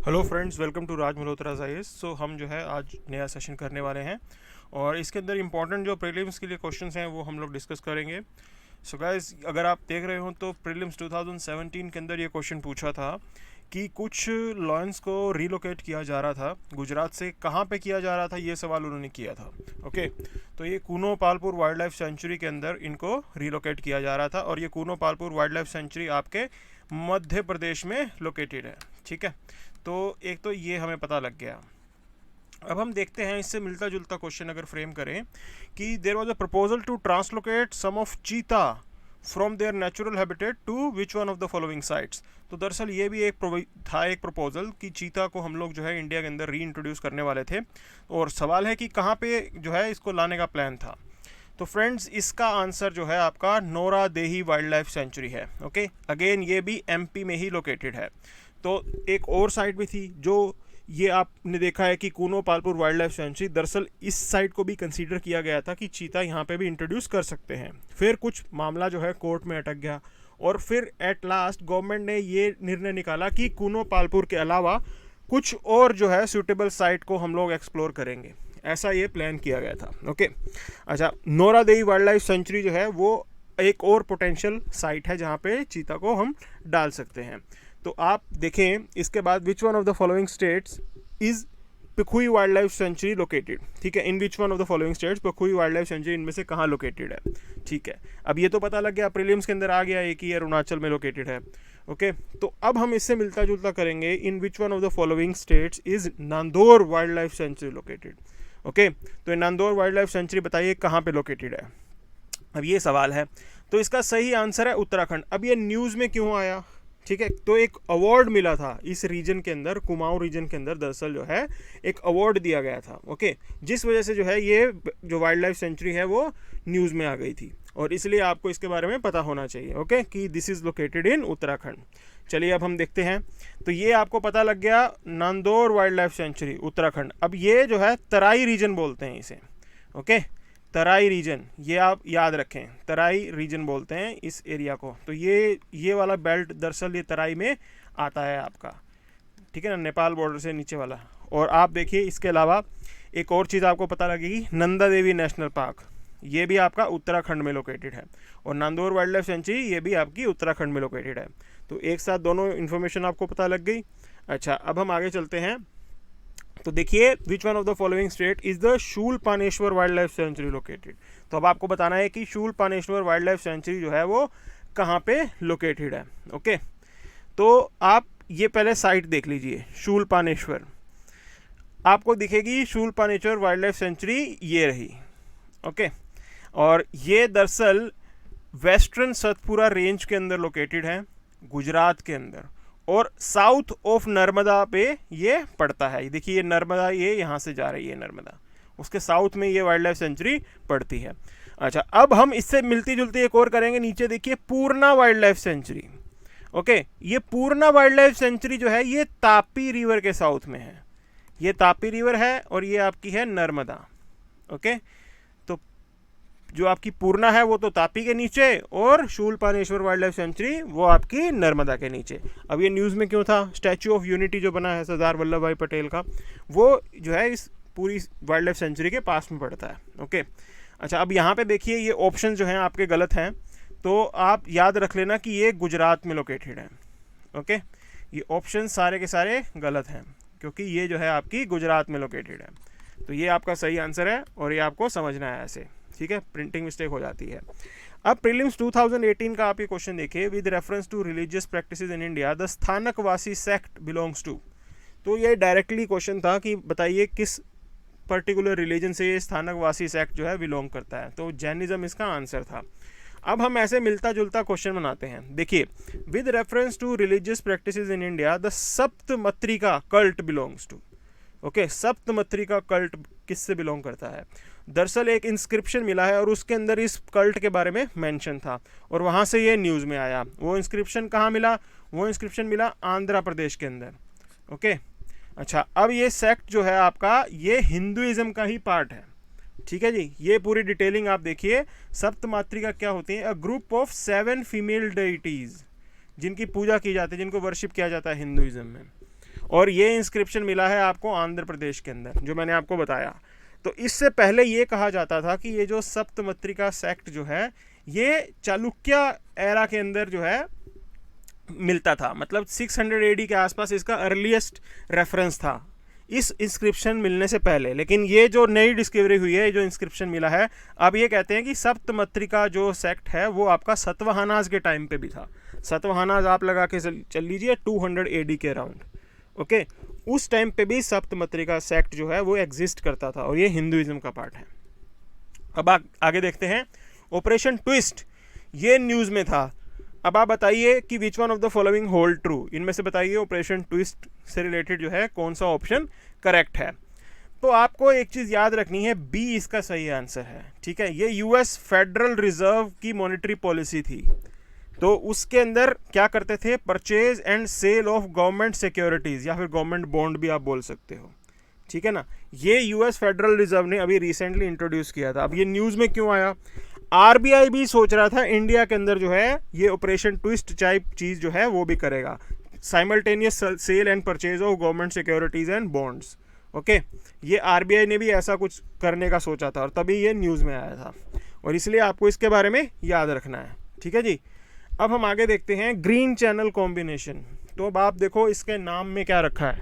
Hello friends, welcome to Raj Malhotra's IAS. So हम जो है आज नया सेशन करने वाले हैं और इसके अंदर इंपॉर्टेंट जो प्रीलिम्स के लिए क्वेश्चंस हैं वो हम लोग डिस्कस करेंगे। सो गाइस, अगर आप देख रहे हो तो प्रीलिम्स 2017 के अंदर ये क्वेश्चन पूछा था कि कुछ लॉयंस को रिलोकेट किया जा रहा था गुजरात से। कहाँ पे किया जा रहा था ये सवाल उन्होंने किया था। ओके, तो ये Kuno Palpur wild life sanctuary के अंदर इनको रिलोकेट किया जा रहा था और ये Kuno Palpur wild life sanctuary आपके मध्य प्रदेश में लोकेटेड है। ठीक है, तो एक तो ये हमें पता लग गया। अब हम देखते हैं इससे मिलता जुलता क्वेश्चन अगर फ्रेम करें कि there was a proposal to translocate some of cheetah from their natural habitat to which one of the following sites. तो दरअसल ये भी एक प्रपोजल कि चीता को हम लोग जो है इंडिया के अंदर री इंट्रोड्यूस करने वाले थे और सवाल है कि कहाँ पे जो है इसको लाने का प्लान था। तो फ्रेंड्स, इसका आंसर जो है आपका नोरा देही वाइल्ड लाइफ सेंचुरी है। ओके, अगेन ये भी एमपी में ही लोकेटेड है। तो एक और साइट भी थी जो ये आपने देखा है कि Kuno Palpur wild life sanctuary, दरअसल इस साइट को भी कंसीडर किया गया था कि चीता यहाँ पे भी इंट्रोड्यूस कर सकते हैं। फिर कुछ मामला जो है कोर्ट में अटक गया और फिर एट लास्ट गवर्नमेंट ने ये निर्णय निकाला कि कूनो पालपुर के अलावा कुछ और जो है सूटेबल साइट को हम लोग एक्सप्लोर करेंगे। ऐसा ये प्लान किया गया था। ओके, अच्छा, नोरा देवी वाइल्ड लाइफ सेंचुरी जो है वो एक और पोटेंशियल साइट है जहाँ पे चीता को हम डाल सकते हैं। तो आप देखें इसके बाद which one of the following states is Pakhui wildlife sanctuary located. ठीक है, in which one of the following states Pakhui wildlife sanctuary इनमें से कहाँ लोकेटेड है। ठीक है, अब ये तो पता लग गया, प्रीलिम्स के अंदर आ गया एक ही अरुणाचल में लोकेटेड है। ओके, तो अब हम इससे मिलता जुलता करेंगे, in which one of the following states is Nandaur wildlife sanctuary located. Okay, तो नांदौर वाइल्ड लाइफ सेंचुरी बताइए कहाँ पे लोकेटेड है। अब ये सवाल है, तो इसका सही आंसर है उत्तराखंड। अब ये न्यूज़ में क्यों आया? ठीक है, तो एक अवार्ड मिला था इस रीजन के अंदर, कुमाऊं रीजन के अंदर दरअसल जो है एक अवार्ड दिया गया था। ओके, जिस वजह से जो है ये जो वाइल्ड लाइफ सेंचुरी है वो न्यूज़ में आ गई थी और इसलिए आपको इसके बारे में पता होना चाहिए। ओके, कि this is located in Uttarakhand. चलिए अब हम देखते हैं। तो ये आपको पता लग गया, नांदौर वाइल्ड लाइफ सेंचुरी उत्तराखंड। अब ये जो है तराई रीजन बोलते हैं इसे। ओके, तराई रीजन, ये आप याद रखें, तराई रीजन बोलते हैं इस एरिया को। तो ये वाला बेल्ट दरअसल ये तराई में आता है आपका। ठीक है ना, नेपाल बॉर्डर से नीचे वाला। और आप देखिए इसके अलावा एक और चीज़ आपको पता लगेगी, नंदा देवी नेशनल पार्क, ये भी आपका उत्तराखंड में लोकेटेड है और नांदौर वाइल्ड लाइफ सेंचुरी ये भी आपकी उत्तराखंड में लोकेटेड है। तो एक साथ दोनों इन्फॉर्मेशन आपको पता लग गई। अच्छा, अब हम आगे चलते हैं। तो देखिए, which one of the following state is the Shoolpaneshwar wildlife sanctuary located. तो अब आपको बताना है कि Shoolpaneshwar wildlife sanctuary जो है वो कहाँ पे लोकेटेड है। ओके, तो आप ये पहले साइट देख लीजिए, शूल पानेश्वर आपको दिखेगी। शूल पानेश्वर वाइल्ड लाइफ सेंचुरी ये रही। ओके, और ये दरअसल वेस्टर्न सतपुरा रेंज के अंदर लोकेटेड है, गुजरात के अंदर, और साउथ ऑफ नर्मदा पे ये पड़ता है। देखिए ये नर्मदा, ये यहाँ से जा रही है नर्मदा, उसके साउथ में ये वाइल्ड लाइफ सेंचुरी पड़ती है। अच्छा, अब हम इससे मिलती जुलती एक और करेंगे। नीचे देखिए पूर्णा वाइल्ड लाइफ सेंचुरी। ओके, ये पूर्णा वाइल्ड लाइफ सेंचुरी जो है ये तापी रिवर के साउथ में है। ये तापी रिवर है और ये आपकी है नर्मदा। ओके, जो आपकी पूर्णा है वो तो तापी के नीचे और शूल पानेश्वर वाइल्ड लाइफ सेंचुरी वो आपकी नर्मदा के नीचे। अब ये न्यूज़ में क्यों था? स्टैचू ऑफ यूनिटी जो बना है सरदार वल्लभ भाई पटेल का, वो जो है इस पूरी वाइल्ड लाइफ सेंचुरी के पास में पड़ता है। ओके, अच्छा, अब यहाँ पे देखिए ये ऑप्शन जो हैं आपके गलत हैं, तो आप याद रख लेना कि ये गुजरात में लोकेटेड है। ओके, ये ऑप्शन सारे के सारे गलत हैं क्योंकि ये जो है आपकी गुजरात में लोकेटेड है। तो ये आपका सही आंसर है और ये आपको समझना है ऐसे। ठीक है, प्रिंटिंग मिस्टेक हो जाती है। अब प्रीलिम्स 2018 का आप ये क्वेश्चन देखिए, with reference to religious practices in India the Sthanakvasi sect belongs to. तो ये डायरेक्टली क्वेश्चन था कि बताइए किस पर्टिकुलर रिलीजन से ये स्थानकवासी सेक्ट जो है बिलोंग करता है। तो जैनिज्म इसका आंसर था। अब हम ऐसे मिलता जुलता क्वेश्चन बनाते हैं। देखिए, with reference to religious practices in India the Saptamatrika cult belongs to. Okay, Saptamatrika cult किससे बिलोंग करता है? दरअसल एक इंस्क्रिप्शन मिला है और उसके अंदर इस कल्ट के बारे में मेंशन था और वहाँ से ये न्यूज़ में आया। वो इंस्क्रिप्शन कहाँ मिला? वो इंस्क्रिप्शन मिला आंध्र प्रदेश के अंदर। ओके, अच्छा, अब ये सेक्ट जो है आपका ये हिंदुइज्म का ही पार्ट है। ठीक है जी, ये पूरी डिटेलिंग आप देखिए। सप्तमात्रिका क्या होती है? अ ग्रुप ऑफ 7 फीमेल डेइटीज जिनकी पूजा की जाती है, जिनको वर्शिप किया जाता है हिंदुइज्म में। और ये इंस्क्रिप्शन मिला है आपको आंध्र प्रदेश के अंदर, जो मैंने आपको बताया। तो इससे पहले ये कहा जाता था कि ये जो सप्तमत्रिका सेक्ट जो है ये चालुक्य एरा के अंदर जो है मिलता था, मतलब 600 एडी के आसपास इसका अर्लीस्ट रेफरेंस था इस इंस्क्रिप्शन मिलने से पहले। लेकिन ये जो नई डिस्कवरी हुई है, जो इंस्क्रिप्शन मिला है, अब ये कहते हैं कि सप्तमत्रिका जो सेक्ट है वो आपका सतवाहनाज के टाइम पे भी था। सतवाहनाज आप लगा के चल लीजिए 200 एडी के अराउंड, ओके। उस टाइम पे भी सप्तमत्रिका सेक्ट जो है वो एग्जिस्ट करता था और ये हिंदुइज्म का पार्ट है। अब आगे देखते हैं। ऑपरेशन ट्विस्ट ये न्यूज़ में था। अब आप बताइए कि विच one of the following hold true, इनमें से बताइए ऑपरेशन ट्विस्ट से रिलेटेड जो है कौन सा ऑप्शन करेक्ट है। तो आपको एक चीज़ याद रखनी है, बी इसका सही आंसर है, ठीक है। ये यूएस फेडरल रिजर्व की मॉनेटरी पॉलिसी थी, तो उसके अंदर क्या करते थे, purchase and sale of government securities या फिर गवर्नमेंट बॉन्ड भी आप बोल सकते हो, ठीक है ना। ये यूएस फेडरल रिजर्व ने अभी रिसेंटली इंट्रोड्यूस किया था। अब ये न्यूज़ में क्यों आया, आरबीआई भी सोच रहा था इंडिया के अंदर जो है ये ऑपरेशन ट्विस्ट टाइप चीज़ जो है वो भी करेगा, simultaneous sale and purchase of government securities and bonds, okay. ये आरबीआई ने भी ऐसा कुछ करने का सोचा था और तभी ये न्यूज़ में आया था, और इसलिए आपको इसके बारे में याद रखना है, ठीक है जी। अब हम आगे देखते हैं ग्रीन चैनल कॉम्बिनेशन। तो अब आप देखो इसके नाम में क्या रखा है,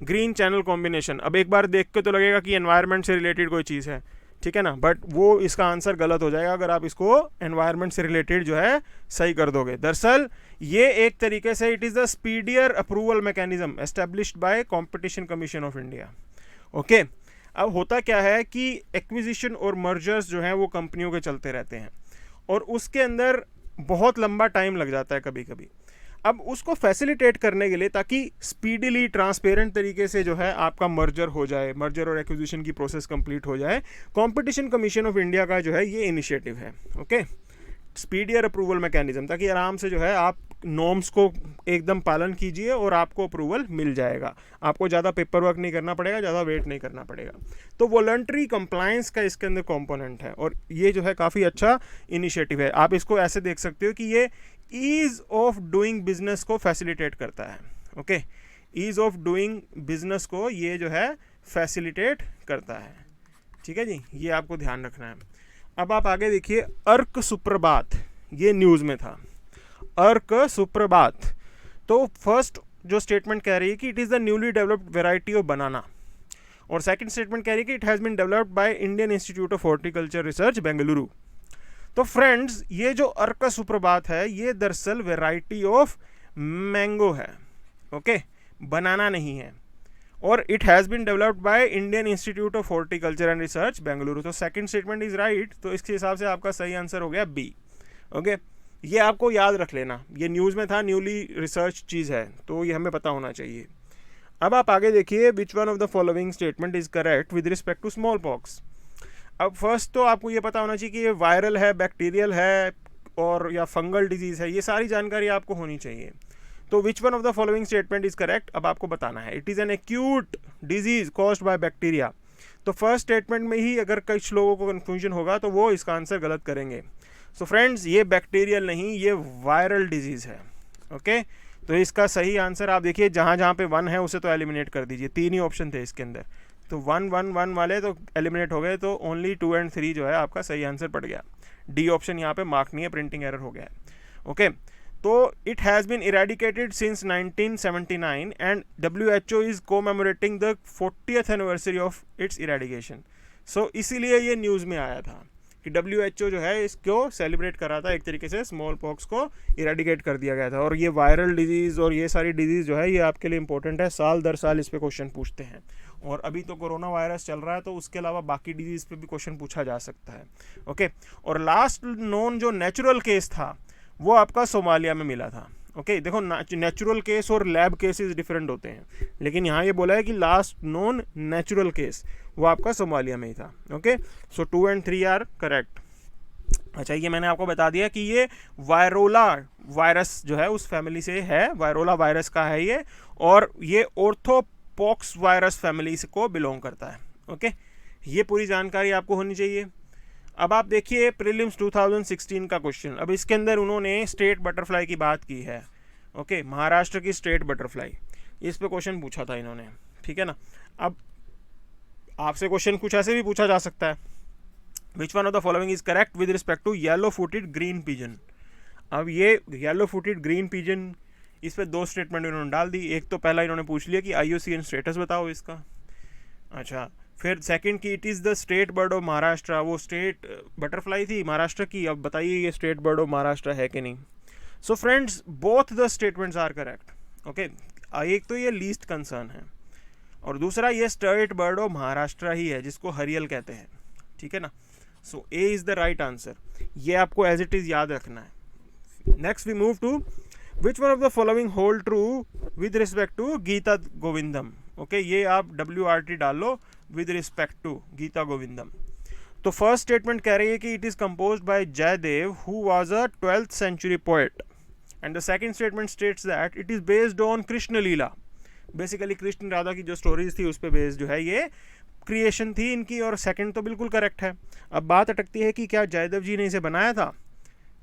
ग्रीन चैनल कॉम्बिनेशन। अब एक बार देख के तो लगेगा कि एनवायरनमेंट से रिलेटेड कोई चीज़ है, ठीक है ना, बट वो इसका आंसर गलत हो जाएगा अगर आप इसको एनवायरनमेंट से रिलेटेड जो है सही कर दोगे। दरअसल ये एक तरीके से it is the speedier approval mechanism established by competition commission of India, okay. अब होता क्या है कि एक्विजिशन और मर्जर्स जो हैं वो कंपनियों के चलते रहते हैं और उसके अंदर बहुत लंबा टाइम लग जाता है कभी कभी। अब उसको फैसिलिटेट करने के लिए, ताकि स्पीडीली ट्रांसपेरेंट तरीके से जो है आपका मर्जर हो जाए, मर्जर और एक्विजिशन की प्रोसेस कंप्लीट हो जाए, कंपटीशन कमीशन ऑफ इंडिया का जो है ये इनिशिएटिव है, ओके। स्पीडियर अप्रूवल मैकेनिज्म, ताकि आराम से जो है आप नॉर्म्स को एकदम पालन कीजिए और आपको अप्रूवल मिल जाएगा, आपको ज़्यादा पेपर वर्क नहीं करना पड़ेगा, ज़्यादा वेट नहीं करना पड़ेगा। तो वॉलंटरी कंप्लायंस का इसके अंदर कंपोनेंट है और ये जो है काफ़ी अच्छा इनिशिएटिव है। आप इसको ऐसे देख सकते हो कि ये ईज़ ऑफ डूइंग बिजनेस को फैसिलिटेट करता है, okay. Ease of doing business को ये जो है फैसिलिटेट करता है, ठीक है जी, ये आपको ध्यान रखना है। अब आप आगे देखिए, अर्क सुप्रभात ये न्यूज़ में था, अर्क सुप्रभात। तो फर्स्ट जो स्टेटमेंट कह रही है कि it is the newly developed variety of banana, और सेकंड स्टेटमेंट कह रही है कि it has been developed by Indian institute of horticulture research Bengaluru. तो फ्रेंड्स ये जो अर्क सुप्रभात है ये दरअसल वेराइटी ऑफ मैंगो है, ओके, बनाना नहीं है, और it has been developed by Indian institute of horticulture and research Bengaluru. तो सेकंड स्टेटमेंट इज राइट, तो इसके हिसाब से आपका सही आंसर हो गया बी, ओके। ये आपको याद रख लेना, ये न्यूज़ में था, न्यूली रिसर्च चीज़ है, तो ये हमें पता होना चाहिए। अब आप आगे देखिए, which one of the following statement is correct with respect to smallpox. अब फर्स्ट तो आपको ये पता होना चाहिए कि ये वायरल है, बैक्टीरियल है और या फंगल डिजीज़ है, ये सारी जानकारी आपको होनी चाहिए। तो विच one of the following statement is correct, अब आपको बताना है। It is an acute disease caused by bacteria. तो फर्स्ट स्टेटमेंट में ही अगर कुछ लोगों को कन्फ्यूजन होगा तो वो इसका आंसर गलत करेंगे। सो फ्रेंड्स ये बैक्टीरियल नहीं, ये वायरल डिजीज़ है, ओके। तो इसका सही आंसर आप देखिए, जहाँ जहाँ पे 1 है उसे तो एलिमिनेट कर दीजिए, 3 ही ऑप्शन थे इसके अंदर, तो 1 1 1 वाले तो एलिमिनेट हो गए, तो ओनली 2 एंड 3 जो है आपका सही आंसर पड़ गया। डी ऑप्शन यहाँ पे मार्क नहीं है, प्रिंटिंग एरर हो गया है, ओके। तो it has been eradicated since 1979 and WHO is commemorating the 40th anniversary of its eradication. So इसीलिए ये न्यूज़ में आया था कि WHO जो है इसको सेलिब्रेट कर रहा था, एक तरीके से स्मॉल पॉक्स को इरेडिकेट कर दिया गया था। और ये वायरल डिजीज़ और ये सारी डिजीज़ जो है ये आपके लिए इंपॉर्टेंट है, साल दर साल इस पर क्वेश्चन पूछते हैं। और अभी तो कोरोना वायरस चल रहा है, तो उसके अलावा बाकी डिजीज़ पे भी क्वेश्चन पूछा जा सकता है, ओके। और लास्ट नोन जो नेचुरल केस था वो आपका सोमालिया में मिला था, ओके। देखो नेचुरल केस और लैब केसेस डिफरेंट होते हैं, लेकिन यहाँ ये बोला है कि लास्ट नोन नेचुरल केस वो आपका सोमालिया में ही था, okay. So 2 and 3 are correct. अच्छा, ये मैंने आपको बता दिया कि ये वायरोला वायरस जो है उस फैमिली से है, वायरोला वायरस का है ये, और ये ऑर्थोपॉक्स वायरस फैमिली को बिलोंग करता है, ओके। ये पूरी जानकारी आपको होनी चाहिए। अब आप देखिए प्रीलिम्स 2016 का क्वेश्चन। अब इसके अंदर उन्होंने स्टेट बटरफ्लाई की बात की है, ओके, महाराष्ट्र की स्टेट बटरफ्लाई। इस पे क्वेश्चन पूछा था इन्होंने, ठीक है ना। अब आपसे क्वेश्चन कुछ ऐसे भी पूछा जा सकता है, which one of the following is correct with respect to yellow footed green pigeon. अब ये येलो फुटेड ग्रीन पिजन, इस पे 2 स्टेटमेंट इन्होंने डाल दी। एक तो पहला इन्होंने पूछ लिया कि IUCN स्टेटस बताओ इसका, अच्छा। फिर सेकंड की it is the state bird of Maharashtra, वो स्टेट बटरफ्लाई थी महाराष्ट्र की, अब बताइए ये स्टेट बर्ड ऑफ महाराष्ट्र है कि नहीं। So friends both the statements are correct, okay. एक तो ये लीस्ट कंसर्न है और दूसरा ये स्टेट बर्ड ऑफ महाराष्ट्र ही है जिसको हरियल कहते हैं, ठीक है ना। So A is the right answer, ये आपको एज इट इज़ याद रखना है। Next we move to which one of the following hold true with respect to Gita Govindam, okay. ये आप WRT डाल लो with respect to Gita Govindam. तो फर्स्ट स्टेटमेंट कह रही है कि it is composed by Jayadev who was a 12th century poet, and the second statement states that it is based on Krishna Leela. Basically Krishna Radha की जो स्टोरीज थी उस पर बेस्ड जो है ये क्रिएशन थी इनकी, और सेकंड तो बिल्कुल करेक्ट है। अब बात अटकती है कि क्या जयदेव जी ने इसे बनाया था,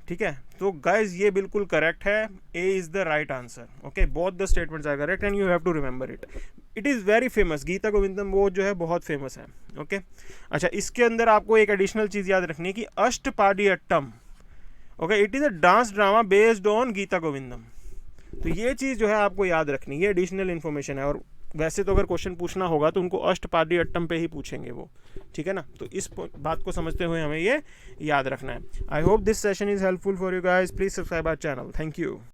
ठीक है। तो गाइज ये बिल्कुल करेक्ट है, A is the right answer, okay. Both the statements are correct and you have to remember it. It is very famous, Gita Govindam वो जो है बहुत फेमस है, ओके। अच्छा, इसके अंदर आपको एक एडिशनल चीज़ याद रखनी है कि Ashtapadiyattam, okay, it is a dance drama based on Gita Govindam. तो ये चीज़ जो है आपको याद रखनी है, एडिशनल इन्फॉर्मेशन है। और वैसे तो अगर क्वेश्चन पूछना होगा तो उनको अष्टपादियट्टम पे ही पूछेंगे वो, ठीक है ना। तो इस बात को समझते हुए हमें ये याद रखना है। I hope this session is helpful for you guys, please subscribe our channel, thank you.